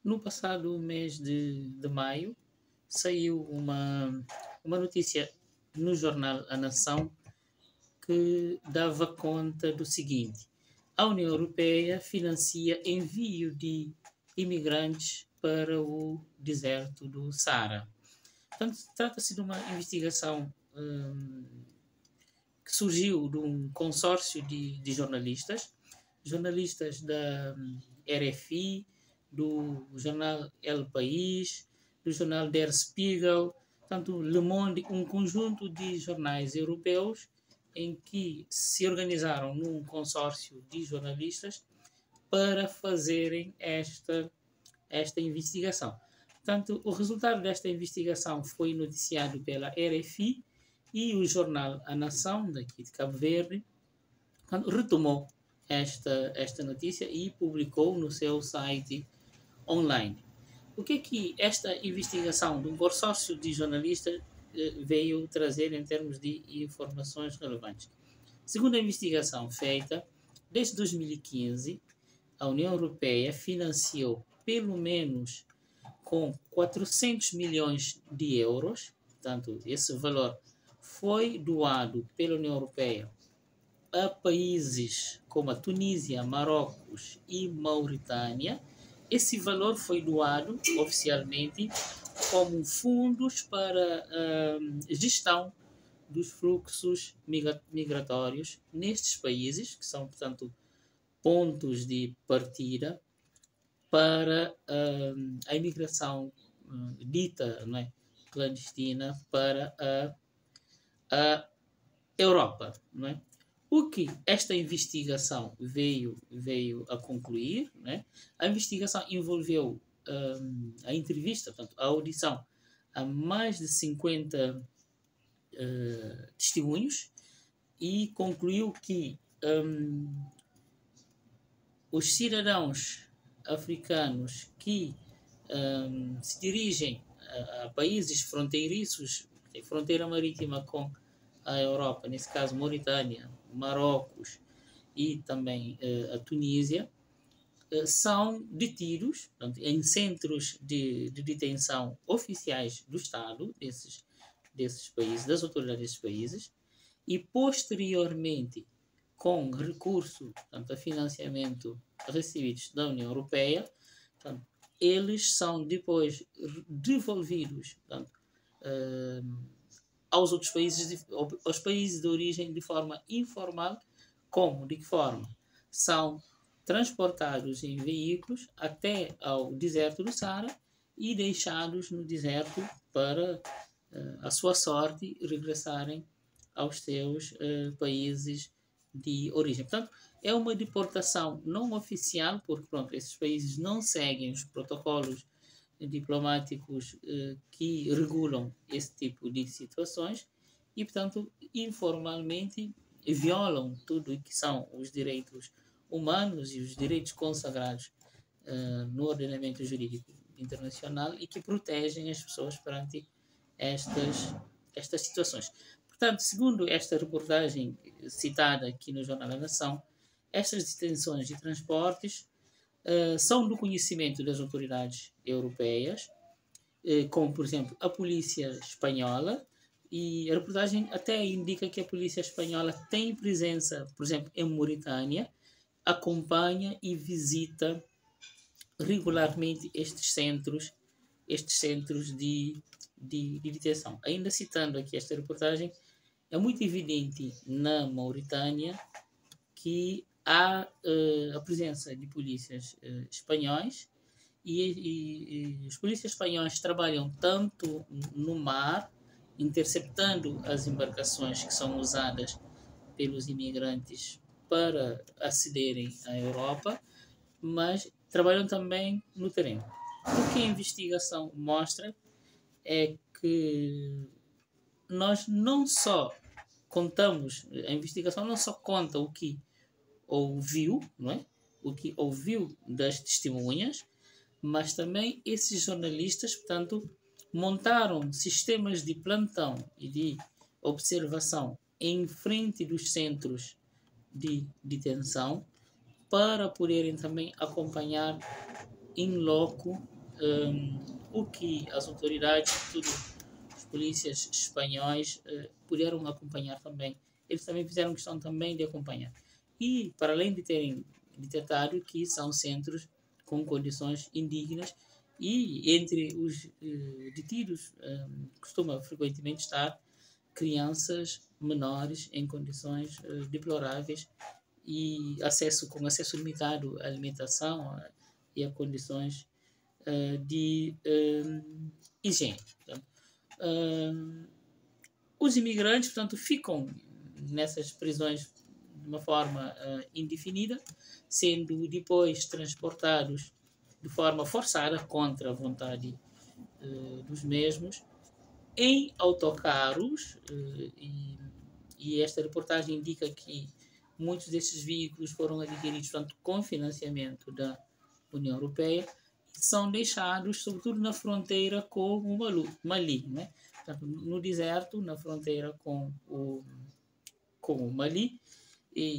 No passado mês de maio, saiu uma notícia no jornal A Nação que dava conta do seguinte: a União Europeia financia envio de imigrantes para o deserto do Saara. Portanto, trata-se de uma investigação que surgiu de um consórcio de jornalistas, jornalistas da RFI, do jornal El País, do jornal Der Spiegel, tanto Le Monde, um conjunto de jornais europeus em que se organizaram num consórcio de jornalistas para fazerem esta investigação. Portanto, o resultado desta investigação foi noticiado pela RFI e o jornal A Nação, daqui de Cabo Verde, retomou esta notícia e publicou no seu site online. O que é que esta investigação de um consórcio de jornalistas veio trazer em termos de informações relevantes? Segundo a investigação feita, desde 2015, a União Europeia financiou pelo menos com 400 milhões de euros, portanto, esse valor foi doado pela União Europeia a países como a Tunísia, Marrocos e Mauritânia. Esse valor foi doado oficialmente como fundos para gestão dos fluxos migratórios nestes países, que são, portanto, pontos de partida para a imigração dita, não é, clandestina para a Europa, não é? O que esta investigação veio a concluir, né? A investigação envolveu a entrevista, portanto, a audição a mais de 50 testemunhos e concluiu que os cidadãos africanos que se dirigem a países fronteiriços, tem fronteira marítima com a Europa, nesse caso Mauritânia, Marrocos e também a Tunísia, são detidos, portanto, em centros de detenção oficiais do Estado desses países, das autoridades desses países, e posteriormente, com recurso, portanto, a financiamento recebidos da União Europeia, portanto, eles são depois devolvidos, portanto, aos outros países, aos países de origem de forma informal. Como? De que forma? São transportados em veículos até ao deserto do Saara e deixados no deserto para a sua sorte regressarem aos seus países de origem. Portanto, é uma deportação não oficial, porque pronto, esses países não seguem os protocolos diplomáticos que regulam esse tipo de situações e, portanto, informalmente violam tudo o que são os direitos humanos e os direitos consagrados no ordenamento jurídico internacional e que protegem as pessoas perante estas situações. Portanto, segundo esta reportagem citada aqui no Jornal da Nação, estas detenções de transportes são do conhecimento das autoridades europeias, como, por exemplo, a polícia espanhola, e a reportagem até indica que a polícia espanhola tem presença, por exemplo, em Mauritânia, acompanha e visita regularmente estes centros de detenção. Ainda citando aqui esta reportagem, é muito evidente na Mauritânia que há a presença de polícias espanhóis e os polícias espanhóis trabalham tanto no mar, interceptando as embarcações que são usadas pelos imigrantes para acederem à Europa, mas trabalham também no terreno. O que a investigação mostra é que nós não só contamos, a investigação não só conta o que ouviu, não é? O que ouviu das testemunhas, mas também esses jornalistas, portanto, montaram sistemas de plantão e de observação em frente dos centros de detenção para poderem também acompanhar in loco o que as autoridades, tudo, os polícias espanhóis puderam acompanhar também. Eles também fizeram questão também de acompanhar. E, para além de terem detectado que são centros com condições indignas, e entre os detidos costuma frequentemente estar crianças menores em condições deploráveis e com acesso limitado à alimentação e a condições de higiene. Portanto, os imigrantes, portanto, ficam nessas prisões de uma forma indefinida, sendo depois transportados de forma forçada, contra a vontade dos mesmos, em autocarros, e esta reportagem indica que muitos desses veículos foram adquiridos, portanto, com financiamento da União Europeia, e são deixados, sobretudo, na fronteira com o Mali, né? Portanto, no deserto, na fronteira com o Mali,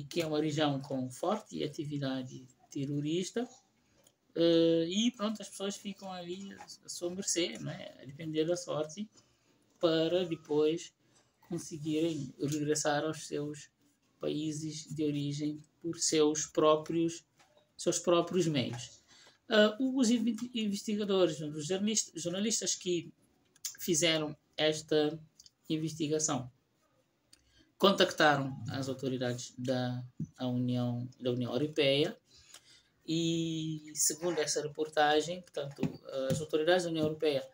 que é uma região com forte atividade terrorista, e pronto, as pessoas ficam ali a sua mercê, né? A depender da sorte, para depois conseguirem regressar aos seus países de origem por seus próprios meios. Os investigadores, os jornalistas que fizeram esta investigação contactaram as autoridades da União Europeia e, segundo essa reportagem, portanto, as autoridades da União Europeia,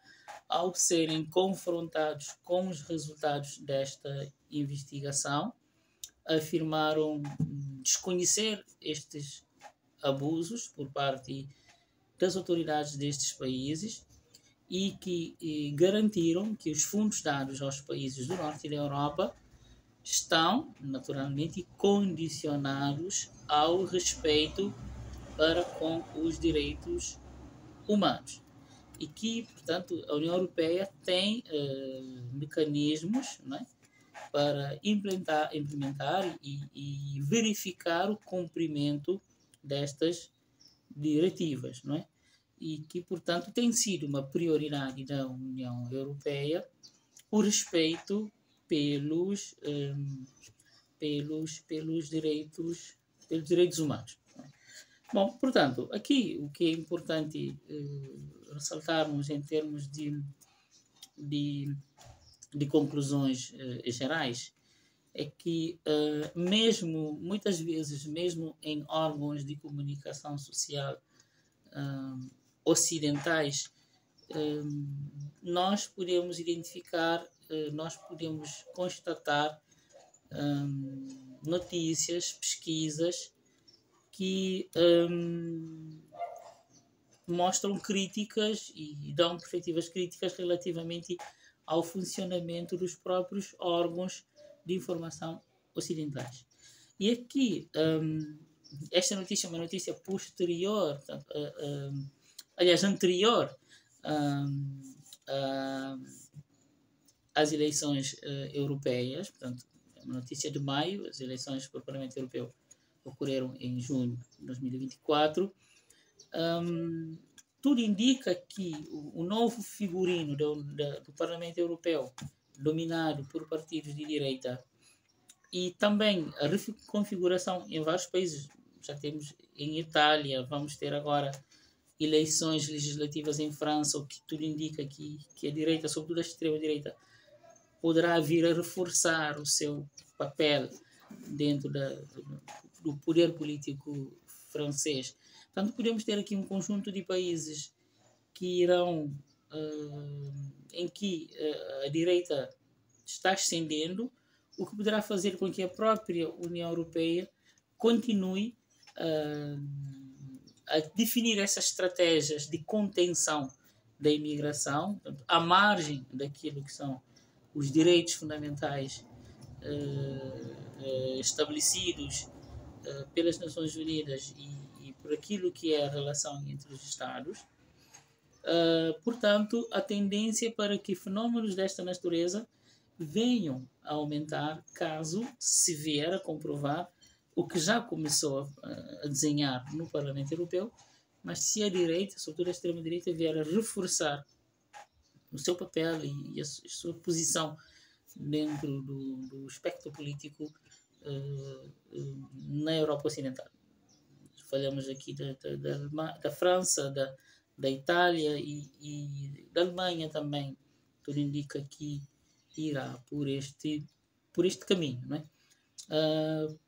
ao serem confrontados com os resultados desta investigação, afirmaram desconhecer estes abusos por parte das autoridades destes países e que garantiram que os fundos dados aos países do norte da Europa estão, naturalmente, condicionados ao respeito para com os direitos humanos. E que, portanto, a União Europeia tem mecanismos, né, para implementar e verificar o cumprimento destas diretivas, não é? E que, portanto, tem sido uma prioridade da União Europeia o respeito pelos direitos humanos. Bom, portanto, aqui o que é importante ressaltarmos em termos de conclusões gerais é que muitas vezes, mesmo em órgãos de comunicação social ocidentais, nós podemos identificar, nós podemos constatar notícias, pesquisas que mostram críticas e dão perspectivas críticas relativamente ao funcionamento dos próprios órgãos de informação ocidentais. E aqui, esta notícia é uma notícia posterior, aliás, anterior às eleições europeias, portanto, é uma notícia de maio, as eleições para o Parlamento Europeu ocorreram em junho de 2024. Tudo indica que o novo figurino do Parlamento Europeu, dominado por partidos de direita, e também a reconfiguração em vários países, já temos em Itália, vamos ter agora eleições legislativas em França, o que tudo indica que a direita, sobretudo a extrema-direita, poderá vir a reforçar o seu papel dentro do poder político francês. Portanto, podemos ter aqui um conjunto de países que irão, em que a direita está ascendendo, o que poderá fazer com que a própria União Europeia continue a definir essas estratégias de contenção da imigração, portanto, à margem daquilo que são os direitos fundamentais estabelecidos pelas Nações Unidas e por aquilo que é a relação entre os Estados. Portanto, a tendência para que fenômenos desta natureza venham a aumentar caso se vier a comprovar o que já começou a desenhar no Parlamento Europeu, Mas se a direita, sobretudo a extrema-direita, vier a reforçar o seu papel e a sua posição dentro do espectro político na Europa Ocidental. Falamos aqui da França, da Itália e da Alemanha também. Tudo indica que irá por este caminho. Não é?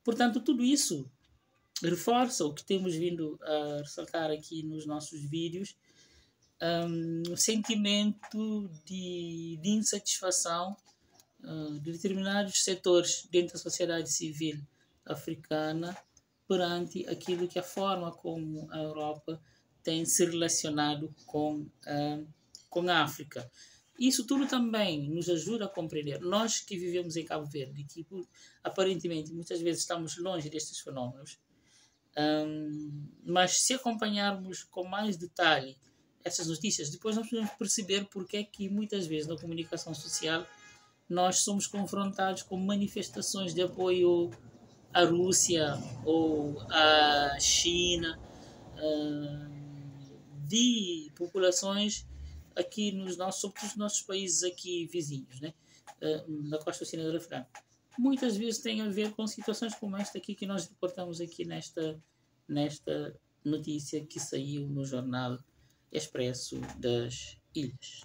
Portanto, tudo isso reforça o que temos vindo a ressaltar aqui nos nossos vídeos, o sentimento de insatisfação de determinados setores dentro da sociedade civil africana perante aquilo que a forma como a Europa tem se relacionado com a África. Isso tudo também nos ajuda a compreender, nós que vivemos em Cabo Verde, que aparentemente muitas vezes estamos longe destes fenómenos, mas se acompanharmos com mais detalhe essas notícias, depois nós podemos perceber porque é que muitas vezes na comunicação social nós somos confrontados com manifestações de apoio à Rússia ou à China, de populações aqui sobretudo nos nossos países aqui vizinhos, né? Na costa ocidental africana. Muitas vezes tem a ver com situações como esta aqui que nós reportamos aqui nesta notícia que saiu no jornal Expresso das Ilhas.